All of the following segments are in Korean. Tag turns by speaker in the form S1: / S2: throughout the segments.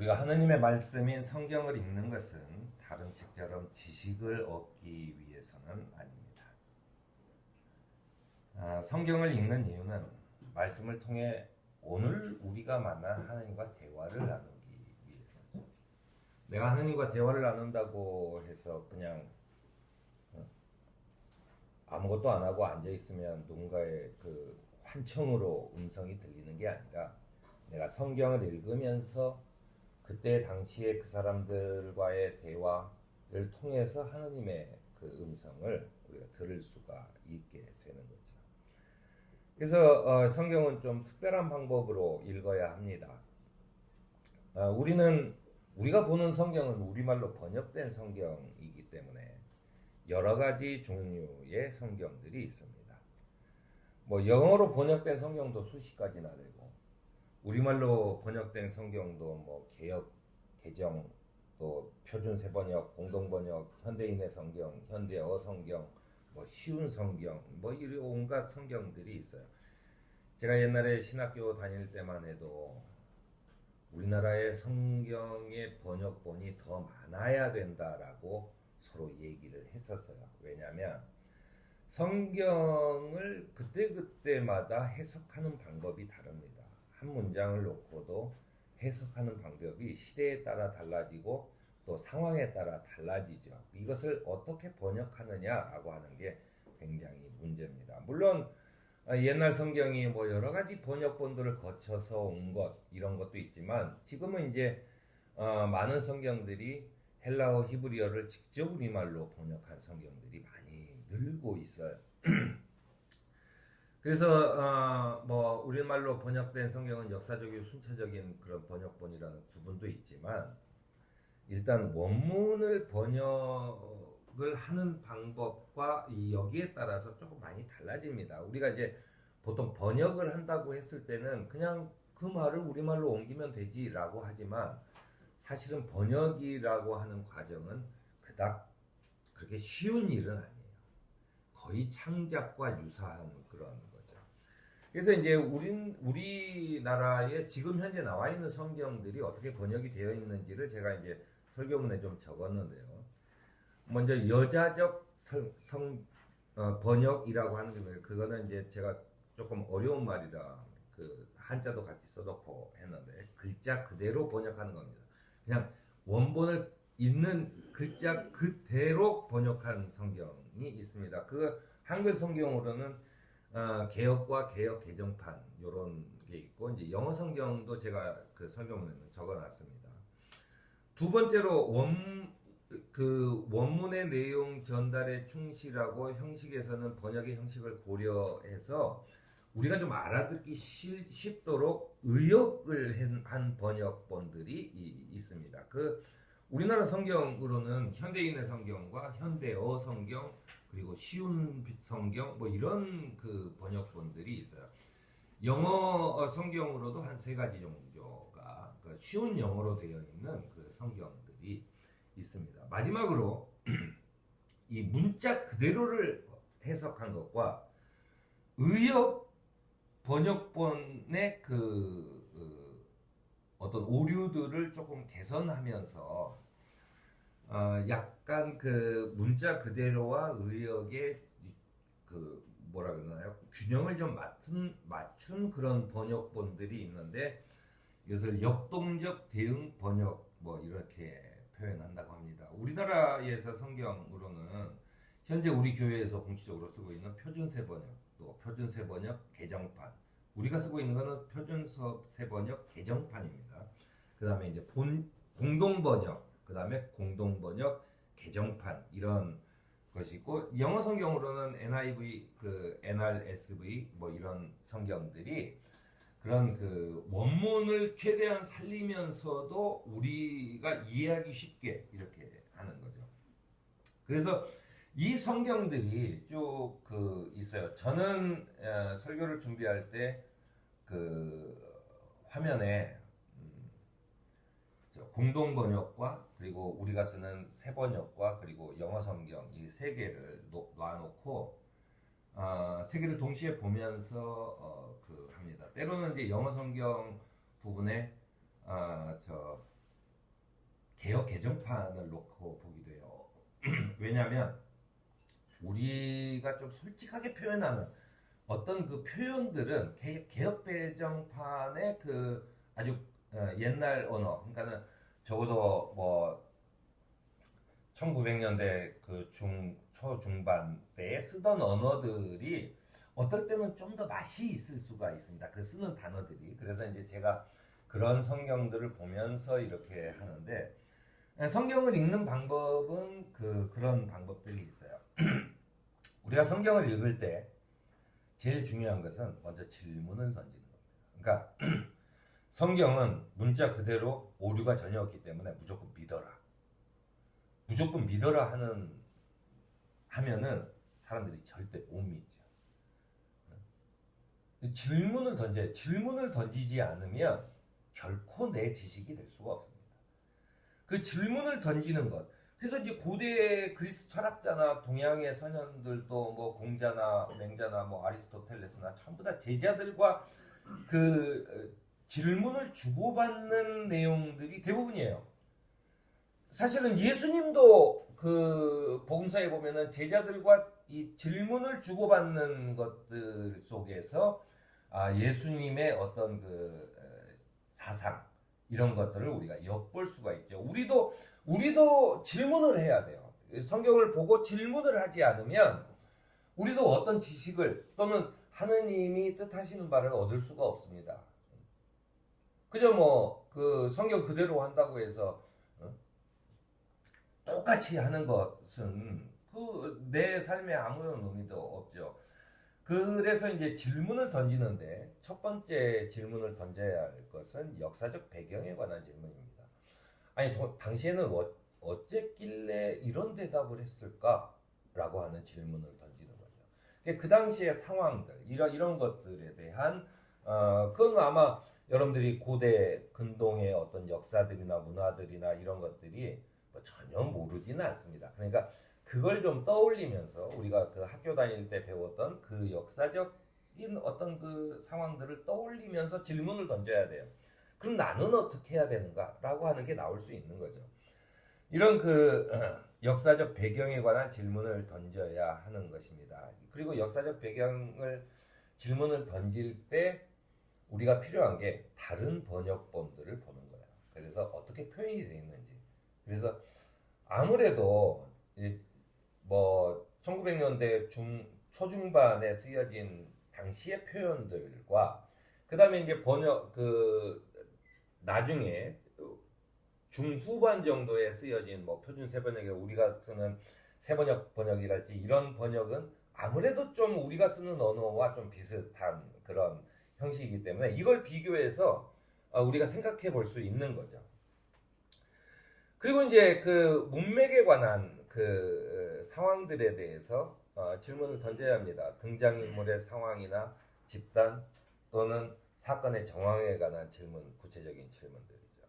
S1: 우리가 하느님의 말씀인 성경을 읽는 것은 다른 책처럼 지식을 얻기 위해서는 아닙니다. 성경을 읽는 이유는 말씀을 통해 오늘 우리가 만난 하느님과 대화를 나누기 위해서죠. 내가 하느님과 대화를 나눈다고 해서 그냥 아무것도 안 하고 앉아 있으면 누군가의 그 환청으로 음성이 들리는 게 아니라 내가 성경을 읽으면서 그때 당시에 그 사람들과의 대화를 통해서 하느님의 그 음성을 우리가 들을 수가 있게 되는 거죠. 그래서 성경은 좀 특별한 방법으로 읽어야 합니다. 우리가 보는 성경은 우리말로 번역된 성경이기 때문에 여러 가지 종류의 성경들이 있습니다. 뭐 영어로 번역된 성경도 수십 가지나 되고 우리말로 번역된 성경도 뭐 개역, 개정, 또 표준 세번역, 공동 번역, 현대인의 성경, 현대어 성경, 뭐 쉬운 성경, 뭐 이런 온갖 성경들이 있어요. 제가 옛날에 신학교 다닐 때만 해도 우리나라의 성경의 번역본이 더 많아야 된다라고 서로 얘기를 했었어요. 왜냐하면 성경을 그때그때마다 해석하는 방법이 다릅니다. 한 문장을 놓고도 해석하는 방법이 시대에 따라 달라지고 또 상황에 따라 달라지죠. 이것을 어떻게 번역하느냐라고 하는 게 굉장히 문제입니다. 물론 옛날 성경이 뭐 여러 가지 번역본들을 거쳐서 온 것 이런 것도 있지만 지금은 이제 많은 성경들이 헬라어 히브리어를 직접 우리말로 번역한 성경들이 많이 늘고 있어요. 그래서 뭐 우리말로 번역된 성경은 역사적이고 순차적인 그런 번역본이라는 구분도 있지만 일단 원문을 번역을 하는 방법과 여기에 따라서 조금 많이 달라집니다. 우리가 이제 보통 번역을 한다고 했을 때는 그냥 그 말을 우리말로 옮기면 되지라고 하지만 사실은 번역이라고 하는 과정은 그닥 그렇게 쉬운 일은 아니에요. 거의 창작과 유사한 그런 거죠. 그래서 이제 우리나라에 지금 현재 나와 있는 성경들이 어떻게 번역이 되어 있는지를 제가 이제 설교문에 좀 적었는데요. 먼저 여자적 번역이라고 하는 게 뭐예요? 그거는 이제 제가 조금 어려운 말이라 그 한자도 같이 써놓고 했는데 글자 그대로 번역하는 겁니다. 그냥 원본을 있는 글자 그대로 번역한 성경이 있습니다. 그 한글 성경으로는 개역과 개역 개정판 이런 게 있고 이제 영어 성경도 제가 그 설교문에는 적어놨습니다. 두 번째로 원문의 내용 전달에 충실하고 형식에서는 번역의 형식을 고려해서 우리가 좀 알아듣기 쉽도록 의역을 한 번역본들이 있습니다. 그 우리나라 성경으로는 현대인의 성경과 현대어 성경 그리고 쉬운 성경 뭐 이런 그 번역본들이 있어요. 영어 성경으로도 한 세 가지 정도가 그 쉬운 영어로 되어 있는 그 성경들이 있습니다. 마지막으로 이 문자 그대로를 해석한 것과 의역 번역본의 어떤 오류들을 조금 개선하면서 약간 그 문자 그대로와 의역의 그 뭐라 그러나요? 균형을 좀 맞춘 그런 번역본들이 있는데 이것을 역동적 대응 번역 뭐 이렇게 표현한다고 합니다. 우리나라에서 성경으로는 현재 우리 교회에서 공식적으로 쓰고 있는 표준세 번역, 또 표준세 번역 개정판. 우리가 쓰고 있는 것은 표준세 번역 개정판입니다. 그 다음에 이제 공동 번역, 그 다음에 공동 번역 개정판 이런 것이 있고 영어 성경으로는 NIV, 그 NRSV 뭐 이런 성경들이 그런 그 원문을 최대한 살리면서도 우리가 이해하기 쉽게 이렇게 하는 거죠. 그래서 이 성경들이 쭉 그 있어요. 저는 설교를 준비할 때 그 화면에 공동 번역과 그리고 우리가 쓰는 세 번역과 그리고 영어 성경 이 세 개를 놔놓고 세 개를 동시에 보면서 그 합니다. 때로는 이제 영어 성경 부분에 개혁 개정판을 놓고 보기도 해요. 왜냐하면 우리가 좀 솔직하게 표현하는 어떤 그 표현들은 개혁 개정판의 그 아주 옛날 언어, 그러니까는 적어도 뭐 1900년대 그 초중반 때에 쓰던 언어들이 어떨 때는 좀 더 맛이 있을 수가 있습니다. 그 쓰는 단어들이. 그래서 이제 제가 그런 성경들을 보면서 이렇게 하는데 성경을 읽는 방법은 그런 방법들이 있어요. 우리가 성경을 읽을 때 제일 중요한 것은 먼저 질문을 던지는 겁니다. 그러니까 성경은 문자 그대로 오류가 전혀 없기 때문에 무조건 믿어라. 무조건 믿어라 하면은 사람들이 절대 못 믿죠. 질문을 던져요. 질문을 던지지 않으면 결코 내 지식이 될 수가 없습니다. 그 질문을 던지는 것. 그래서 이제 고대 그리스 철학자나 동양의 선현들도 뭐 공자나 맹자나 뭐 아리스토텔레스나 전부 다 제자들과 그 질문을 주고받는 내용들이 대부분이에요. 사실은 예수님도 그 복음서에 보면은 제자들과 이 질문을 주고받는 것들 속에서 예수님의 어떤 그 사상 이런 것들을 우리가 엿볼 수가 있죠. 우리도 질문을 해야 돼요. 성경을 보고 질문을 하지 않으면 우리도 어떤 지식을 또는 하느님이 뜻하시는 바를 얻을 수가 없습니다. 그저 뭐 그 성경 그대로 한다고 해서 똑같이 하는 것은 그 내 삶에 아무런 의미도 없죠. 그래서 이제 질문을 던지는데 첫 번째 질문을 던져야 할 것은 역사적 배경에 관한 질문입니다. 아니 당시에는 어쨌길래 이런 대답을 했을까라고 하는 질문을 던지는 거죠. 그 당시의 상황들 이런 것들에 대한 그건 아마 여러분들이 고대 근동의 어떤 역사들이나 문화들이나 이런 것들이 뭐 전혀 모르지는 않습니다. 그러니까 그걸 좀 떠올리면서 우리가 그 학교 다닐 때 배웠던 그 역사적인 어떤 그 상황들을 떠올리면서 질문을 던져야 돼요. 그럼 나는 어떻게 해야 되는가라고 하는 게 나올 수 있는 거죠. 이런 그 역사적 배경에 관한 질문을 던져야 하는 것입니다. 그리고 역사적 배경을 질문을 던질 때 우리가 필요한 게 다른 번역본들을 보는 거예요. 그래서 어떻게 표현이 되어 있는지. 그래서 아무래도 뭐 1900년대 초중반에 쓰여진 당시의 표현들과 그다음에 이제 번역 그 나중에 중후반 정도에 쓰여진 뭐 표준 세번역이 우리가 쓰는 세번역이랄지 이런 번역은 아무래도 좀 우리가 쓰는 언어와 좀 비슷한 그런 형식이기 때문에 이걸 비교해서 우리가 생각해 볼 수 있는 거죠. 그리고 이제 그 문맥에 관한 그 상황들에 대해서 질문을 던져야 합니다. 등장인물의 상황이나 집단 또는 사건의 정황에 관한 질문, 구체적인 질문들이죠.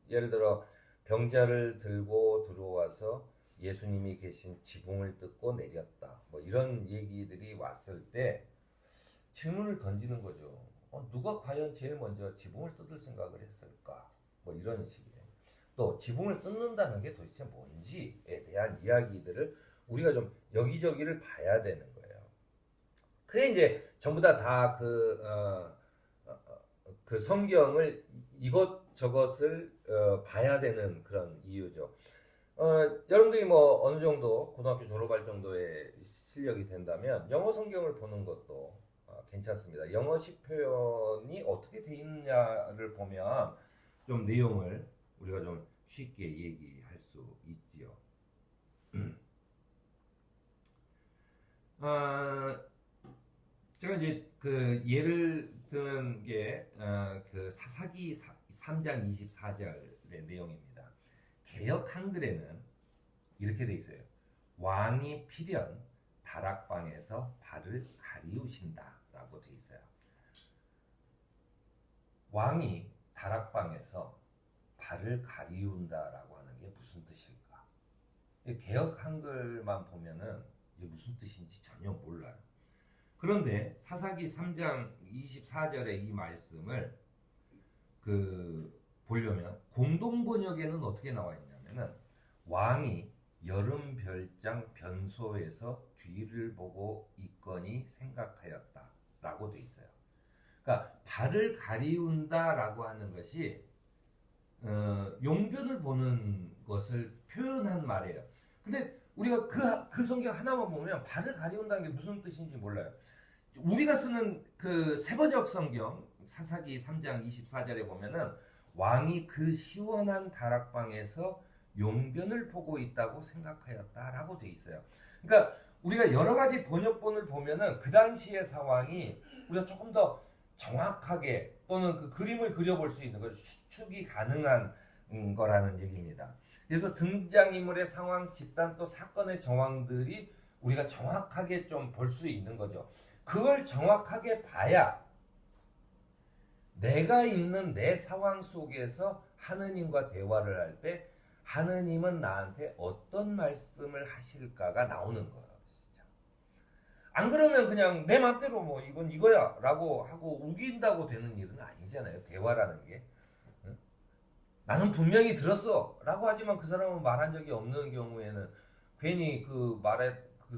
S1: 예를 들어 병자를 들고 들어와서 예수님이 계신 지붕을 뜯고 내렸다. 뭐 이런 얘기들이 왔을 때 질문을 던지는 거죠. 누가 과연 제일 먼저 지붕을 뜯을 생각을 했을까? 뭐 이런 식이에요. 또 지붕을 뜯는다는 게 도대체 뭔지에 대한 이야기들을 우리가 좀 여기저기를 봐야 되는 거예요. 그게 이제 전부 다 그 성경을 이것저것을 봐야 되는 그런 이유죠. 여러분들이 뭐 어느 정도 고등학교 졸업할 정도의 실력이 된다면 영어 성경을 보는 것도 괜찮습니다. 영어식 표현이 어떻게 돼 있느냐를 보면 좀 내용을 우리가 좀 쉽게 얘기할 수 있지요. 제가 이제 그 예를 드는 게 그 사사기 3장 24절의 내용입니다. 개역 한글에는 이렇게 돼 있어요. 왕이 필연 다락방에서 발을 가리우신다라고 돼 있어요. 왕이 다락방에서 발을 가리운다라고 하는 게 무슨 뜻일까? 개역 한글만 보면은 이게 무슨 뜻인지 전혀 몰라요. 그런데 사사기 3장 24절의 이 말씀을 그 보려면 공동 번역에는 어떻게 나와 있냐면은 왕이 여름 별장 변소에서 뒤를 보고 있거니 생각하였다라고 돼 있어요. 그러니까 발을 가리운다라고 하는 것이 용변을 보는 것을 표현한 말이에요. 근데 우리가 그 성경 하나만 보면 발을 가리운다는 게 무슨 뜻인지 몰라요. 우리가 쓰는 그 세번역 성경 사사기 3장 24절에 보면은 왕이 그 시원한 다락방에서 용변을 보고 있다고 생각하였다라고 돼 있어요. 그러니까 우리가 여러 가지 번역본을 보면은 그 당시의 상황이 우리가 조금 더 정확하게 또는 그 그림을 그려볼 수 있는 거 추측이 가능한 거라는 얘기입니다. 그래서 등장인물의 상황, 집단 또 사건의 정황들이 우리가 정확하게 좀 볼 수 있는 거죠. 그걸 정확하게 봐야 내가 있는 내 상황 속에서 하느님과 대화를 할 때 하느님은 나한테 어떤 말씀을 하실까가 나오는 거예요. 진짜. 안 그러면 그냥 내 맘대로 뭐 이건 이거야 라고 하고 우긴다고 되는 일은 아니잖아요. 대화라는 게. 응? 나는 분명히 들었어 라고 하지만 그 사람은 말한 적이 없는 경우에는 괜히 그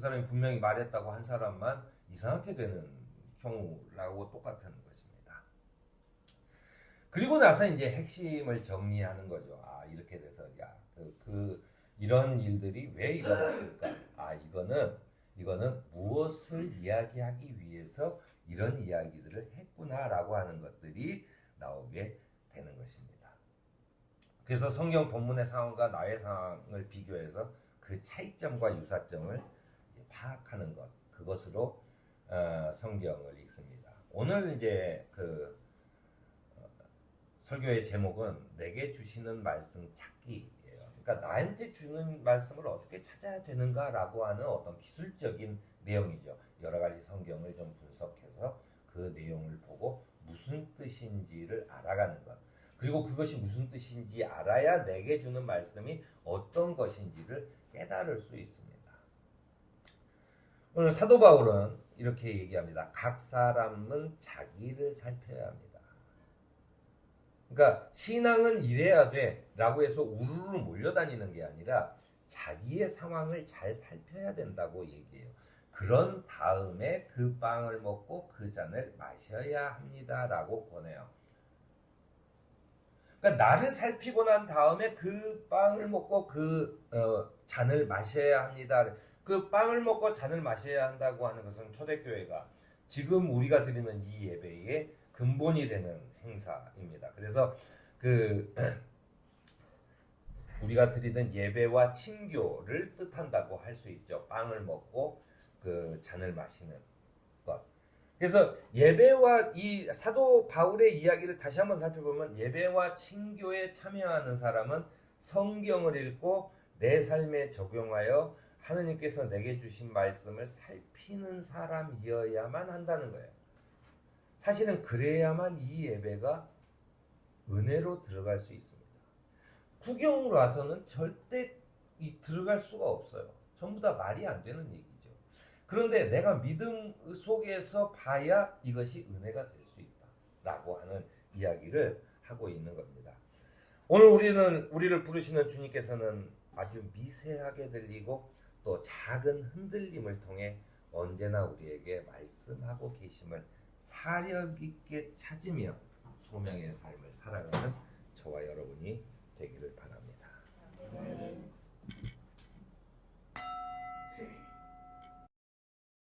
S1: 사람이 분명히 말했다고 한 사람만 이상하게 되는 경우라고 똑같은 것입니다. 그리고 나서 이제 핵심을 정리하는 거죠. 아, 이렇게 돼서 이런 일들이 왜 일어났을까? 아, 이거는 무엇을 이야기하기 위해서 이런 이야기들을 했구나라고 하는 것들이 나오게 되는 것입니다. 그래서 성경 본문의 상황과 나의 상황을 비교해서 그 차이점과 유사점을 파악하는 것, 그것으로 성경을 읽습니다. 오늘 이제 설교의 제목은 내게 주시는 말씀 찾기예요. 그러니까 나한테 주는 말씀을 어떻게 찾아야 되는가라고 하는 어떤 기술적인 내용이죠. 여러 가지 성경을 좀 분석해서 그 내용을 보고 무슨 뜻인지를 알아가는 것. 그리고 그것이 무슨 뜻인지 알아야 내게 주는 말씀이 어떤 것인지를 깨달을 수 있습니다. 오늘 사도 바울은 이렇게 얘기합니다. 각 사람은 자기를 살펴야 합니다. 그러니까 신앙은 이래야 돼 라고 해서 우르르 몰려다니는 게 아니라 자기의 상황을 잘 살펴야 된다고 얘기해요. 그런 다음에 그 빵을 먹고 그 잔을 마셔야 합니다 라고 권해요. 그러니까 나를 살피고 난 다음에 그 빵을 먹고 그 잔을 마셔야 합니다. 그 빵을 먹고 잔을 마셔야 한다고 하는 것은 초대교회가 지금 우리가 드리는 이 예배의 근본이 되는 행사입니다. 그래서 우리가 드리는 예배와 친교를 뜻한다고 할 수 있죠. 빵을 먹고 그 잔을 마시는 것. 그래서 예배와 이 사도 바울의 이야기를 다시 한번 살펴보면 예배와 친교에 참여하는 사람은 성경을 읽고 내 삶에 적용하여 하느님께서 내게 주신 말씀을 살피는 사람이어야만 한다는 거예요. 사실은 그래야만 이 예배가 은혜로 들어갈 수 있습니다. 구경으로 와서는 절대 들어갈 수가 없어요. 전부 다 말이 안 되는 얘기죠. 그런데 내가 믿음 속에서 봐야 이것이 은혜가 될 수 있다라고 하는 이야기를 하고 있는 겁니다. 오늘 우리를 부르시는 주님께서는 아주 미세하게 들리고 또 작은 흔들림을 통해 언제나 우리에게 말씀하고 계심을 사력 있게 찾으며 소명의 삶을 살아가는 저와 여러분이